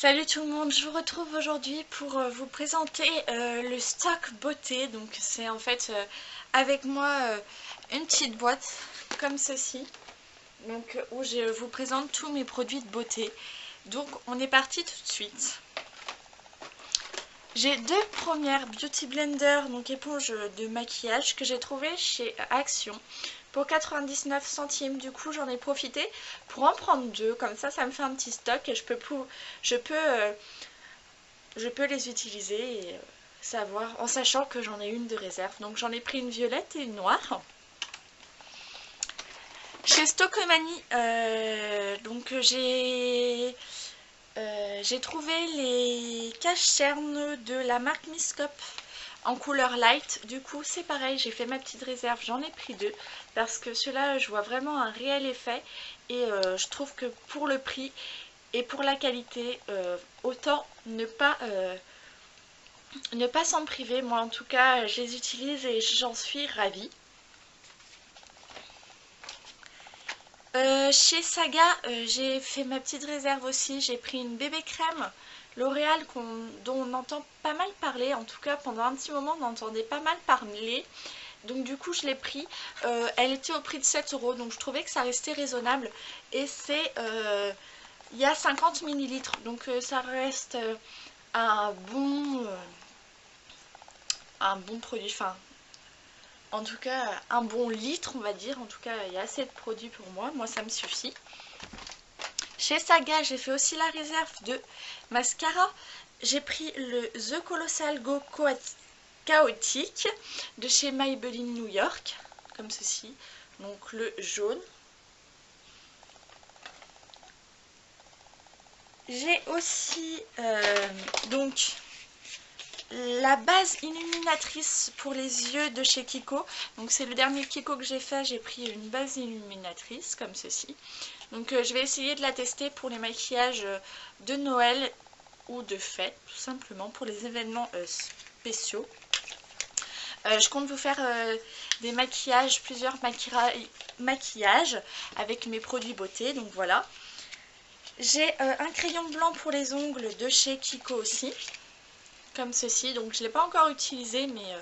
Salut tout le monde, je vous retrouve aujourd'hui pour vous présenter le stock beauté. Donc c'est en fait avec moi une petite boîte comme ceci, donc où je vous présente tous mes produits de beauté. Donc on est parti tout de suite. J'ai deux premières Beauty Blender, donc éponge de maquillage, que j'ai trouvé chez Action pour 99 centimes. Du coup j'en ai profité pour en prendre deux, comme ça me fait un petit stock et je peux les utiliser et savoir, en sachant que j'en ai une de réserve. Donc j'en ai pris une violette et une noire. Chez Stockomanie, j'ai trouvé les cache-cernes de la marque Miscope en couleur light. Du coup c'est pareil, j'ai fait ma petite réserve, j'en ai pris deux parce que ceux-là je vois vraiment un réel effet et je trouve que pour le prix et pour la qualité, autant ne pas s'en priver. Moi en tout cas je les utilise et j'en suis ravie. Chez Saga, j'ai fait ma petite réserve aussi. J'ai pris une bébé crème L'Oréal dont on entend pas mal parler. En tout cas pendant un petit moment on entendait pas mal parler. Donc du coup je l'ai pris. Elle était au prix de 7 euros, donc je trouvais que ça restait raisonnable. Et c'est... il y a 50 millilitres, donc ça reste un bon produit. Enfin, en tout cas un bon litre on va dire. En tout cas il y a assez de produits pour moi ça me suffit. Chez Saga j'ai fait aussi la réserve de mascara. J'ai pris le The Colossal Go Chaotique de chez Maybelline New York, comme ceci, donc le jaune. J'ai aussi donc la base illuminatrice pour les yeux de chez Kiko. Donc c'est le dernier Kiko que j'ai fait, j'ai pris une base illuminatrice comme ceci. Donc je vais essayer de la tester pour les maquillages de Noël ou de fête, tout simplement pour les événements spéciaux. Je compte vous faire des maquillages, plusieurs maquillages avec mes produits beauté, donc voilà. J'ai un crayon blanc pour les ongles de chez Kiko aussi, comme ceci. Donc je ne l'ai pas encore utilisé, mais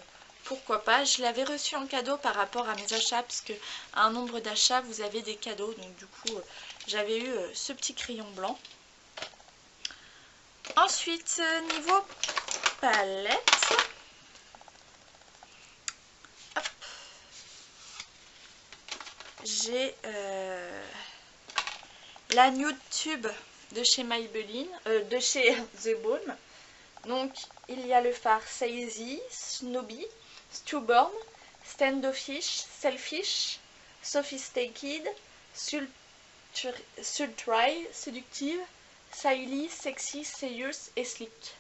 pourquoi pas. Je l'avais reçu en cadeau par rapport à mes achats, parce que à un nombre d'achats vous avez des cadeaux. Donc du coup j'avais eu ce petit crayon blanc. Ensuite niveau palette, j'ai la Nude Tube de chez Maybelline, de chez The Balm. Donc il y a le fard Sazy, Snobby, Stewborn, Standoffish, Selfish, Sophisticated, Sultry, Séductive, Silly, Sexy, Serious et Slick.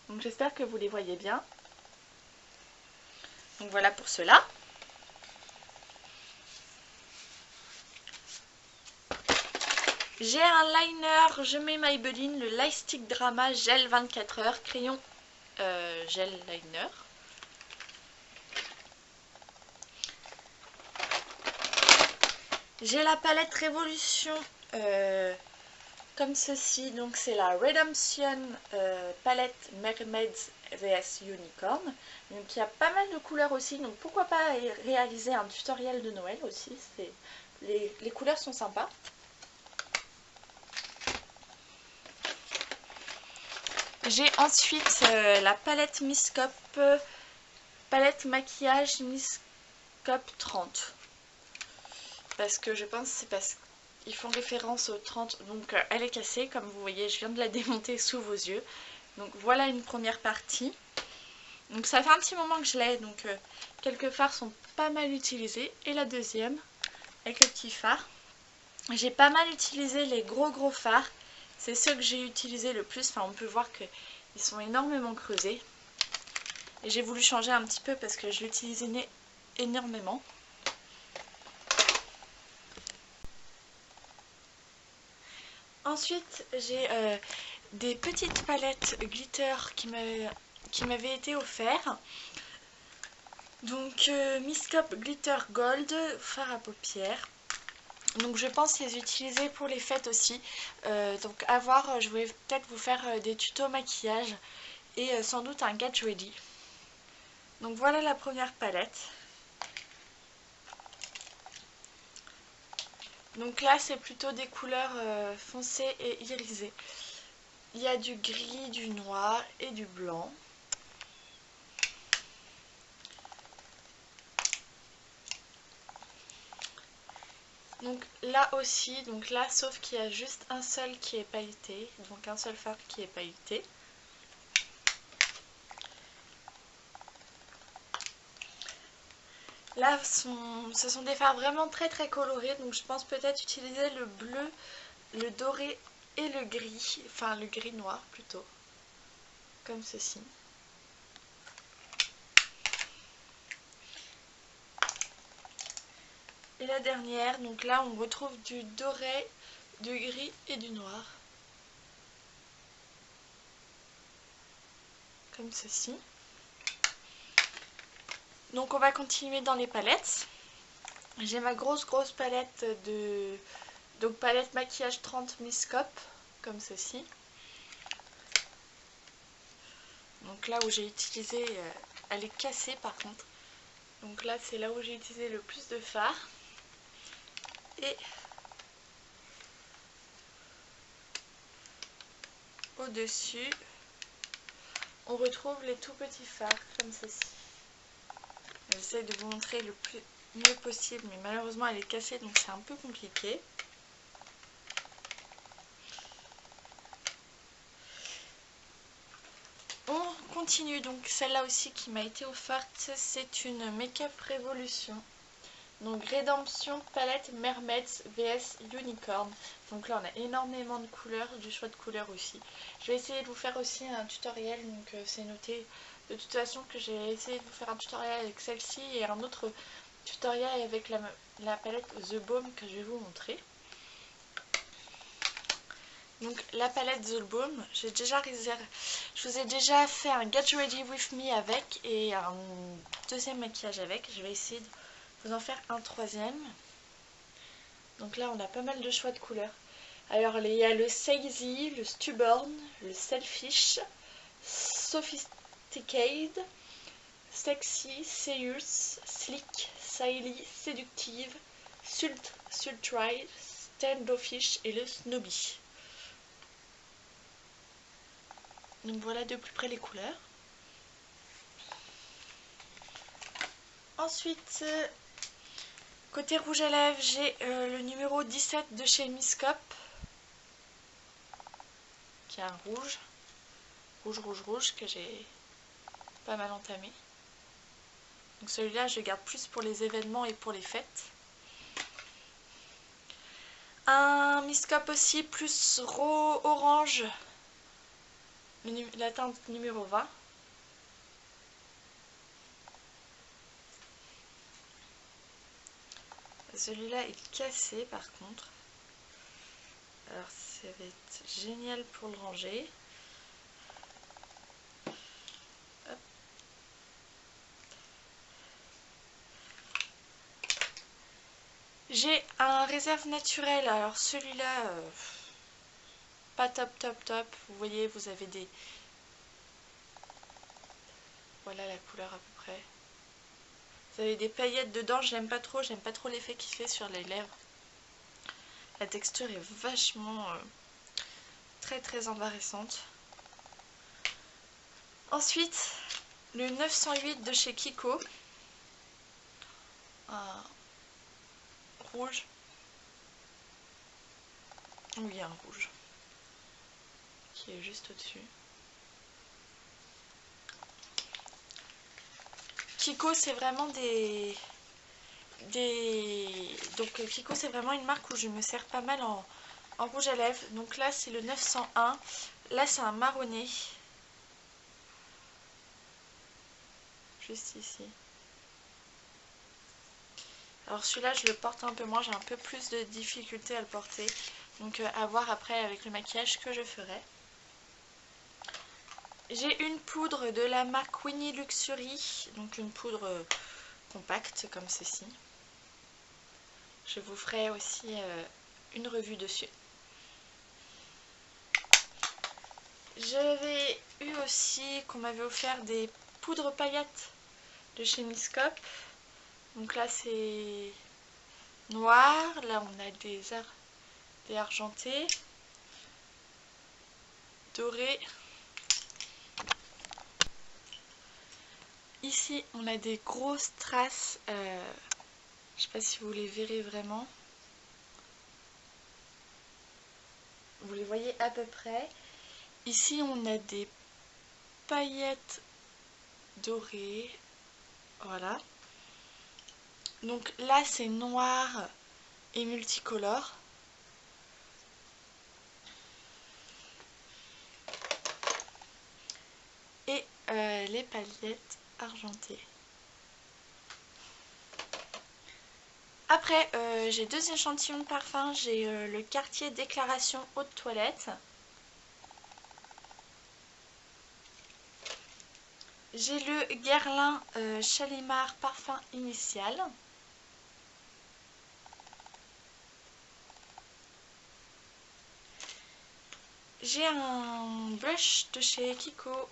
Donc j'espère que vous les voyez bien. Donc voilà pour cela. J'ai un liner, je mets Maybelline, le Light Stick Drama Gel 24 heures, crayon gel liner. J'ai la palette Révolution comme ceci, donc c'est la Redemption palette Mermaids vs Unicorn. Donc il y a pas mal de couleurs aussi, donc pourquoi pas réaliser un tutoriel de Noël aussi, les couleurs sont sympas. J'ai ensuite la palette Miscope, palette maquillage Miscope 30. Parce que je pense que c'est parce qu'ils font référence au 30. Donc elle est cassée, comme vous voyez, je viens de la démonter sous vos yeux. Donc voilà une première partie. Donc ça fait un petit moment que je l'ai, donc quelques fards sont pas mal utilisés. Et la deuxième, avec le petit fard. J'ai pas mal utilisé les gros fards. C'est ceux que j'ai utilisé le plus. Enfin, on peut voir qu'ils sont énormément creusés. Et j'ai voulu changer un petit peu parce que je l'utilisais énormément. Ensuite, j'ai des petites palettes glitter qui m'avaient été offertes. Donc, Miscope Glitter Gold, fard à paupières. Donc je pense les utiliser pour les fêtes aussi. Donc à voir, je vais peut-être vous faire des tutos maquillage et sans doute un get ready. Donc voilà la première palette. Donc là c'est plutôt des couleurs foncées et irisées. Il y a du gris, du noir et du blanc. Donc là aussi, donc là sauf qu'il y a juste un seul qui est pailleté, donc un seul fard qui est pailleté. Là ce sont des fards vraiment très colorés, donc je pense peut-être utiliser le bleu, le doré et le gris, enfin le gris noir plutôt, comme ceci. Et la dernière, donc là on retrouve du doré, du gris et du noir. Comme ceci. Donc on va continuer dans les palettes. J'ai ma grosse palette de... Donc palette maquillage 30 Miss Cop, comme ceci. Donc là où j'ai utilisé, elle est cassée par contre. Donc là c'est là où j'ai utilisé le plus de fard. Et au-dessus, on retrouve les tout petits fards comme ceci. J'essaie de vous montrer le mieux possible, mais malheureusement elle est cassée donc c'est un peu compliqué. On continue donc, celle-là aussi qui m'a été offerte, c'est une Make-up Révolution. Donc Rédemption Palette Mermaids vs Unicorn. Donc là on a énormément de couleurs, du choix de couleurs aussi. Je vais essayer de vous faire aussi un tutoriel, donc c'est noté de toute façon que j'ai essayé de vous faire un tutoriel avec celle-ci et un autre tutoriel avec la palette The Balm que je vais vous montrer. Donc la palette The Balm, je vous ai déjà fait un Get Ready With Me avec et un deuxième maquillage avec. Je vais essayer de vous en faire un troisième. Donc là on a pas mal de choix de couleurs. Alors il y a le Sazy, le Stubborn, le Selfish, Sophisticated, Sexy, Serious, Slick, Silly, Séductive, Sultry, Standoffish et le Snobby. Donc voilà de plus près les couleurs. Ensuite, côté rouge à lèvres, j'ai le numéro 17 de chez Miss Cop, qui est un rouge que j'ai pas mal entamé. Donc celui-là je le garde plus pour les événements et pour les fêtes. Un Miss Cop aussi plus orange, la teinte numéro 20. Celui-là est cassé par contre. Alors ça va être génial pour le ranger. Hop. J'ai un réserve naturel. Alors celui-là, pas top. Vous voyez, vous avez des... Voilà la couleur à peu près. Vous avez des paillettes dedans, j'aime pas trop l'effet qu'il fait sur les lèvres. La texture est vachement très embarrassante. Ensuite, le 908 de chez Kiko. Un rouge. Oui, un rouge. Qui est juste au-dessus. Kiko, c'est vraiment Donc Kiko, c'est vraiment une marque où je me sers pas mal en rouge à lèvres. Donc là, c'est le 901. Là, c'est un marronné. Juste ici. Alors celui-là, je le porte un peu moins. J'ai un peu plus de difficulté à le porter. Donc à voir après avec le maquillage que je ferai. J'ai une poudre de la marque Winnie Luxury. Donc une poudre compacte comme ceci. Je vous ferai aussi une revue dessus. J'avais eu aussi qu'on m'avait offert des poudres paillettes de chez Miscope. Donc là c'est noir, là on a des argentés, dorés. Ici on a des grosses traces, je sais pas si vous les verrez vraiment. Vous les voyez à peu près. Ici on a des paillettes dorées, voilà. Donc là c'est noir et multicolore. Et les paillettes argentées. Après j'ai deux échantillons de parfum. J'ai le Cartier Déclaration Eau de Toilette. J'ai le Guerlain Shalimar Parfum Initial. J'ai un blush de chez Kiko.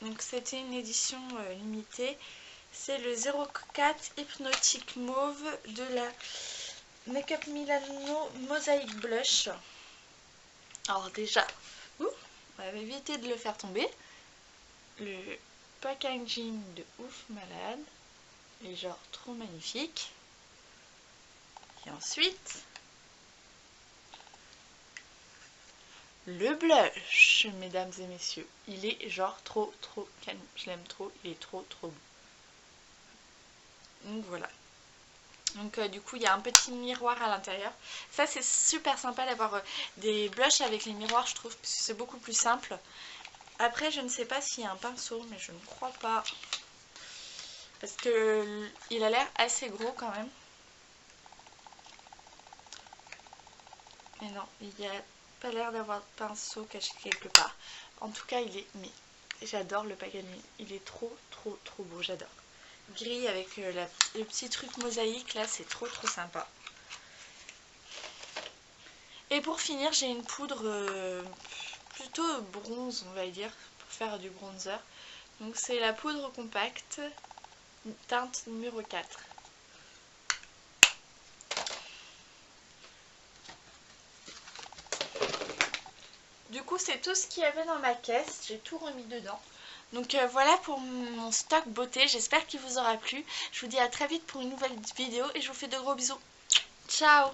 Donc c'était une édition limitée. C'est le 04 Hypnotique Mauve de la Makeup Milano Mosaic Blush. Alors déjà, on va éviter de le faire tomber. Le packaging de ouf malade. Il est genre trop magnifique. Et ensuite, le blush, mesdames et messieurs. Il est genre trop canon. Je l'aime trop, il est trop beau. Donc voilà. Donc du coup il y a un petit miroir à l'intérieur. Ça c'est super sympa d'avoir des blushs avec les miroirs, je trouve, parce que c'est beaucoup plus simple. Après je ne sais pas s'il y a un pinceau, mais je ne crois pas. Parce que il a l'air assez gros quand même. Mais non, il n'y a pas l'air d'avoir de pinceau caché quelque part. En tout cas il est... Mais j'adore le packaging. Il est trop beau, j'adore. Gris avec le petit truc mosaïque là, c'est trop sympa. Et pour finir j'ai une poudre plutôt bronze on va dire, pour faire du bronzer. Donc c'est la poudre compacte teinte numéro 4. Du coup c'est tout ce qu'il y avait dans ma caisse, j'ai tout remis dedans. Donc voilà pour mon stock beauté, j'espère qu'il vous aura plu. Je vous dis à très vite pour une nouvelle vidéo et je vous fais de gros bisous. Ciao!